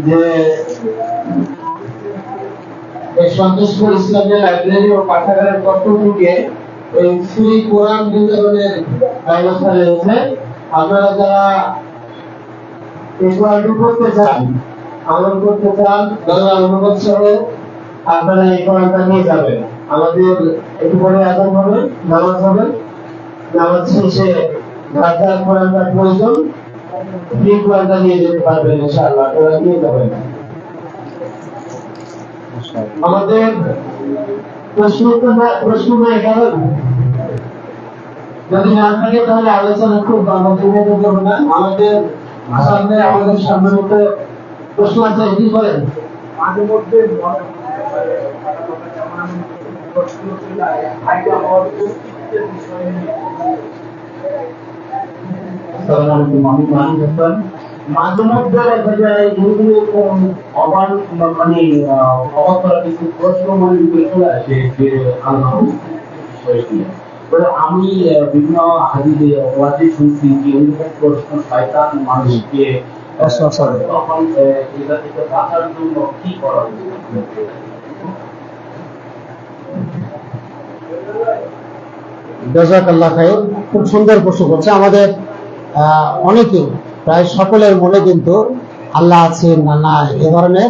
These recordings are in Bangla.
যে সন্তোষপুর ইসলামিয়া লাইব্রেরি ও পাঠাগারের পক্ষ থেকে এই ফ্রি কোরআন বিতরণের ব্যবস্থা রয়েছে। আপনারা যারা কোরআন পড়তে চান, আমল করতে চান, যারা অনুভব সহ আপনারা এই কোরআনটা নিয়ে যাবেন। আমাদের একটু পরে আযান হবে, নামাজ হবে, নামাজ শেষে যার কোরআনটা প্রয়োজন ফ্রি কোরআনটা নিয়ে যেতে পারবেন ইনশাআল্লাহ। ওরা নিয়ে যাবেন। আমাদের প্রশ্ন এখানে যদি না থাকে তাহলে আলোচনা খুব হবে না। আমাদের সম্মানিত প্রশ্ন আছে, কি করেন মাঝে মধ্যে মাঝে মধ্যে দেখা যায় অবাক মানে অবাক করা কিছু প্রশ্ন মনে চলে আসে যে আমি বিভিন্ন হাদিসে ওয়াজে শুনছি যে ওইরকম প্রশ্ন শয়তান মানুষকে তখন এটা থেকে বাঁচার জন্য কি করা উচিত? জাযাকাল্লাহ খায়র। খুব সুন্দর প্রশ্ন করছে। আমাদের অনেকে প্রায় সকলের মনে কিন্তু আল্লাহ আছেন না নাই এ ধরনের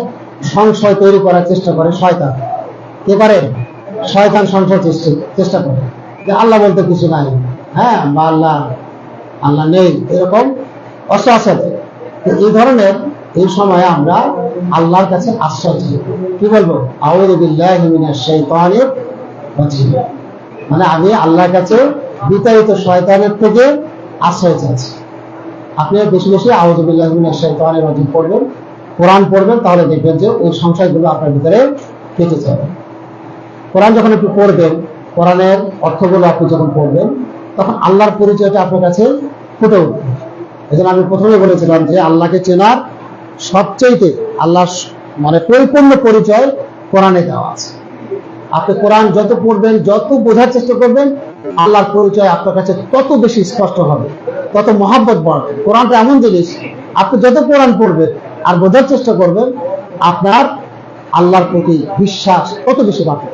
সংশয় তৈরি করার চেষ্টা করে শয়তান। কে করে? শয়তান সংশয় চেষ্টা করে যে আল্লাহ বলতে কিছু নাই, হ্যাঁ, বা আল্লাহ নেই, এরকম অশ্বাসে। এই ধরনের এই সময়ে আমরা আল্লাহর কাছে আশ্রয় চাই। কি বলবো? আউযু বিল্লাহি মিনাশ শাইতানির রাজিম, মানে আমি আল্লাহর কাছে বিতাড়িত শয়তানের থেকে আশ্রয় চাচ্ছি। আপনি বেশি বেশি আউযু বিল্লাহি মিনাশ শাইতানির রাজিম পড়বেন, কোরআন পড়বেন, তাহলে দেখবেন যে ওই সংশয়গুলো আপনার ভিতরে কেটে যাবে। কোরআন যখন একটু পড়বেন, কোরআনের অর্থগুলো আপনি যখন পড়বেন, তখন আল্লাহর পরিচয়টা আপনার কাছে ফুটে উঠবে। এই জন্য আমি প্রথমে বলেছিলাম যে আল্লাহকে চেনার সবচেয়ে আল্লাহর মানে পরিপূর্ণ পরিচয় কোরআনে দেওয়া আছে। আপনি কোরআন যত পড়বেন, যত বোঝার চেষ্টা করবেন, আল্লাহর পরিচয় আপনার কাছে তত বেশি স্পষ্ট হবে, তত মহাব্বত বাড়বে। কোরআনটা এমন জিনিস, আপনি যত কোরআন পড়বেন আর বোঝার চেষ্টা করবেন, আপনার আল্লাহর প্রতি বিশ্বাস তত বেশি বাড়বে।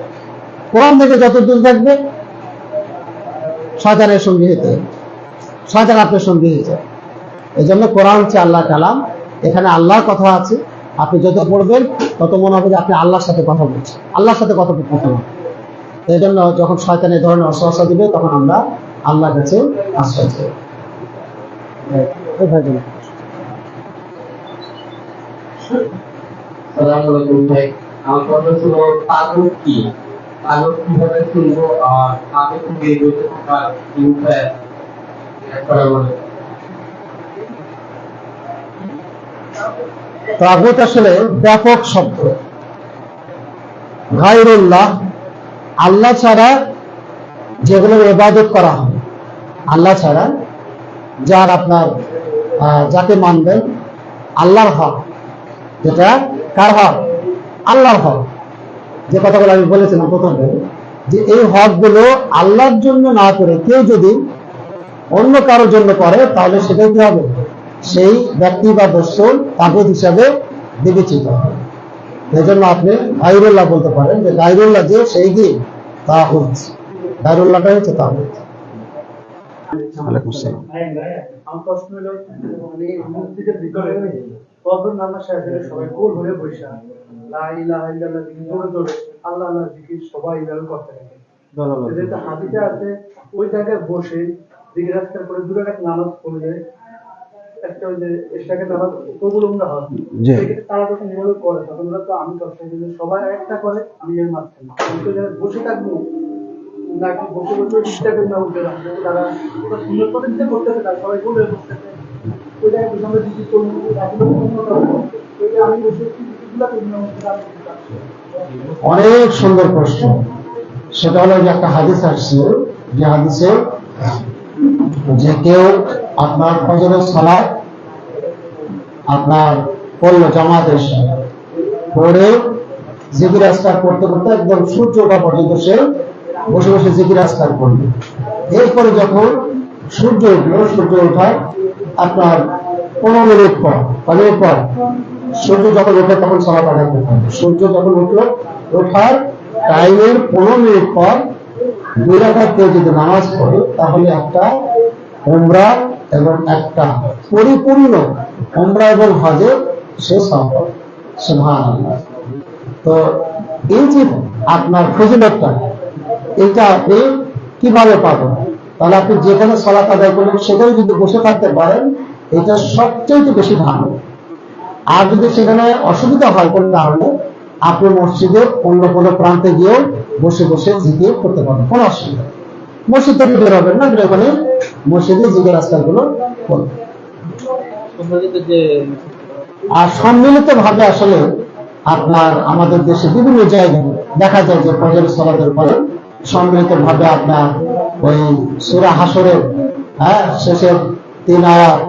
কোরআন থেকে যত দূর থাকবে, শয়তানের সঙ্গী হতে, শয়তান আপনার সঙ্গী হয়ে যায়। এই জন্য কোরআন হচ্ছে আল্লাহ কালাম, এখানে আল্লাহর কথা আছে। আপনি যত পড়বেন তত মনে হবে যে আপনি আল্লাহর সাথে কথা বলছেন, আল্লাহর সাথে কথা বলছেন। এই জন্য যখন শয়তান এই ধরনের অস্ত্র দিবে, তখন আমরা আল্লাহর কাছে আশ্রয় চাই। আমার কথা ছিল পাগল কি, পাগল কিভাবে শুনবো, আর পাগল থেকে বেঁচে থাকার কি উপায় একবার বলে। তাগুত আসলে ব্যাপক শব্দ। গায়রুল্লাহ, আল্লাহ ছাড়া যেগুলোর ইবাদত করা হয়, আল্লাহ ছাড়া যার আপনার যাকে মানবেন, আল্লাহর হক, যেটা কার হক? আল্লাহর হক। যে কথাগুলো আমি বলেছিলাম প্রথমে, যে এই হকগুলো আল্লাহর জন্য না করে কেউ যদি অন্য কারোর জন্য করে, তাহলে সেটাই কি হবে? সেই ব্যক্তি বা বস্তু তাগুত হিসাবে বিবেচিত হবে। এই জন্য আপনি গায়রুল্লাহ বলতে পারেন যে গায়রুল্লাহ যে সেই কি তাগুত, গায়রুল্লাহটা হচ্ছে তাগুত। ওয়ালাইকুম আসসালাম। আমার প্রশ্ন হলো, মানে মসজিদের ভিতরে কবর নামাজ শেষে সবাই গোল হয়ে বসে লা ইলাহা ইল্লাল্লাহ জিকির করে আল্লাহ আল্লাহ জিকির সবাই এইভাবে করতে থাকে। যেটা হাদিসে আছে, ওই জায়গায় বসে জিকির আজকার করে দূরে একটা নামাজ পড়লে একটা ওই যে ইশরাকের নামাজ কবুল উমরা হয়, সেক্ষেত্রে তারা যখন মনে করে তখন ওরা তো আমি করতে সবাই একটা করে, আমি এর মাঝখানে আমি তো যারা বসে থাকবো নাকি বসে বসে চিন্তা করে না উঠতে রাখবো, তারা ওটা সুন্দর করে চিন্তা করতেছে, তারা সবাই বলে বসতেছে ওই জায়গায় বসে আমরা জিকির করবো, আমি বসে জিকিরগুলা করি না। অনেক সুন্দর প্রশ্ন। সেটা হলো যে একটা হাদিস আসছে, যে হাদিসে যে কেউ আপনার ফজরের সালাত আপনার পড়লো জামাতের সাথে, পড়ে জিকির আজকার করতে করতে একদম সূর্য ওঠা পর্যন্ত সে বসে বসে জিকির আজকার করবে। এরপরে যখন সূর্য উঠলো, সূর্য ওঠার আপনার 15 মিনিট পর সূর্য যখন ওঠে তখন সালাত আদায় করতে হবে। সূর্য যখন উঠলো, ওঠার টাইমের 15 মিনিট পর 2 রাকাত কেউ যদি নামাজ পড়ে তাহলে একটা উমরা এবং একটা পরিপূর্ণ উমরা এবং হজে সে সফল। সুবহানাল্লাহ। তো এই যে আপনার ফজিলতটা, এটা আপনি কিভাবে পাবেন? তাহলে আপনি যেখানে সালাত আদায় করবেন সেখানে যদি বসে থাকতে পারেন, এটা সবচেয়ে বেশি ভালো। আর যদি সেখানে অসুবিধা হয় কোনো কারণে, আপনি মসজিদের অন্য কোনো প্রান্তে গিয়েও বসে বসে জিকির করতে পারেন, কোনো অসুবিধা নেই। মসজিদ থেকে বের হবেন না, বের হলে মসজিদে জিকির আজকালগুলো করবেন। আর সম্মিলিত ভাবে আসলে আপনার আমাদের দেশে বিভিন্ন জায়গায় দেখা যায় যে ফজর সালাতের পরে সম্মিলিত ভাবে আপনার ওই সূরা হাসরের শেষের 3 আয়াত,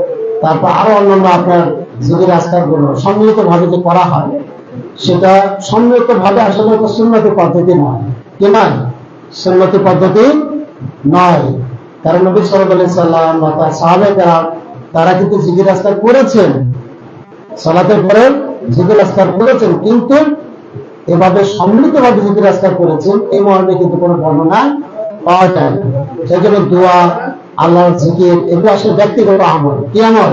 তারপর আরো অন্যান্য আপনার জিকির আজকার গুলো সম্মিলিত ভাবে যে করা হয়, সেটা সম্মিলিত ভাবে আসলে একটা সুন্নতি পদ্ধতি নয়। কি নয়? সুন্নতি পদ্ধতি নয়। কারণ নবী সাল্লাল্লাহু আলাইহি সাল্লাম বা তার সাহাবায়ে তারা কিন্তু জিকির আজকার করেছেন, সালাতের পরে জিকির আজকার করেছেন, কিন্তু এভাবে সম্মিলিত ভাবে জিকির আজকার করেছেন এই মর্মে কিন্তু কোনো বর্ণনা পাওয়া যায় না। সেই জন্য দোয়া, আল্লাহর জিকির এগুলো আসলে ব্যক্তিগত আমল। কি আমল?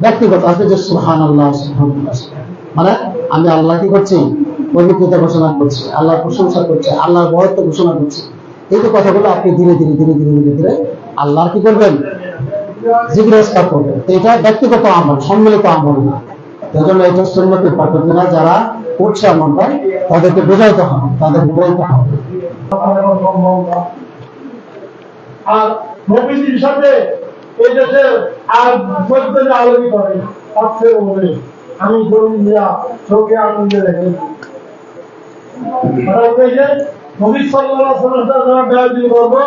ব্যক্তিগত। আসলে যে সুবহানাল্লাহ, সুবহানাল্লাহ মানে আমি আল্লাহ কি করছি? পবিত্রতা ঘোষণা করছি, আল্লাহর প্রশংসা করছি, আল্লাহর মহত্ব ঘোষণা করছি। এই যে কথাগুলো আপনি ধীরে ধীরে ধীরে ধীরে ধীরে ধীরে আল্লাহর কি করবেন? জিকির আজকার করবেন। এটা ব্যক্তিগত আমল, সম্মিলিত আমল না। এই জন্য এটা সুন্নতি পদ্ধতি না। যারা করছে আমলটা তাদেরকে বোঝাইতে হবে, তাদের বলতে হবে। আর নবীজির সাথে এই দেশে আর সত্যি আলোচনা করে সবচেয়ে বলে আমি জমিয়া চোখে আনন্দে রেখেছি। নবী সাল্লাল্লাহু আলাইহি ওয়াসাল্লাম যারা বেয়াদবি করবে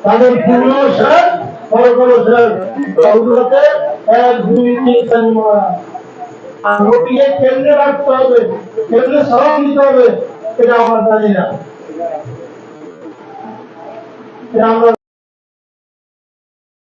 তাদের পূর্ণ শেষ, পরকালে শেষ। ওগুলোতে 1 2 3 কালিমা আর নবীকে কেন্দ্রে রাখতে হবে, কেন্দ্রে সালাম দিতে হবে, এটা আমরা জানি না।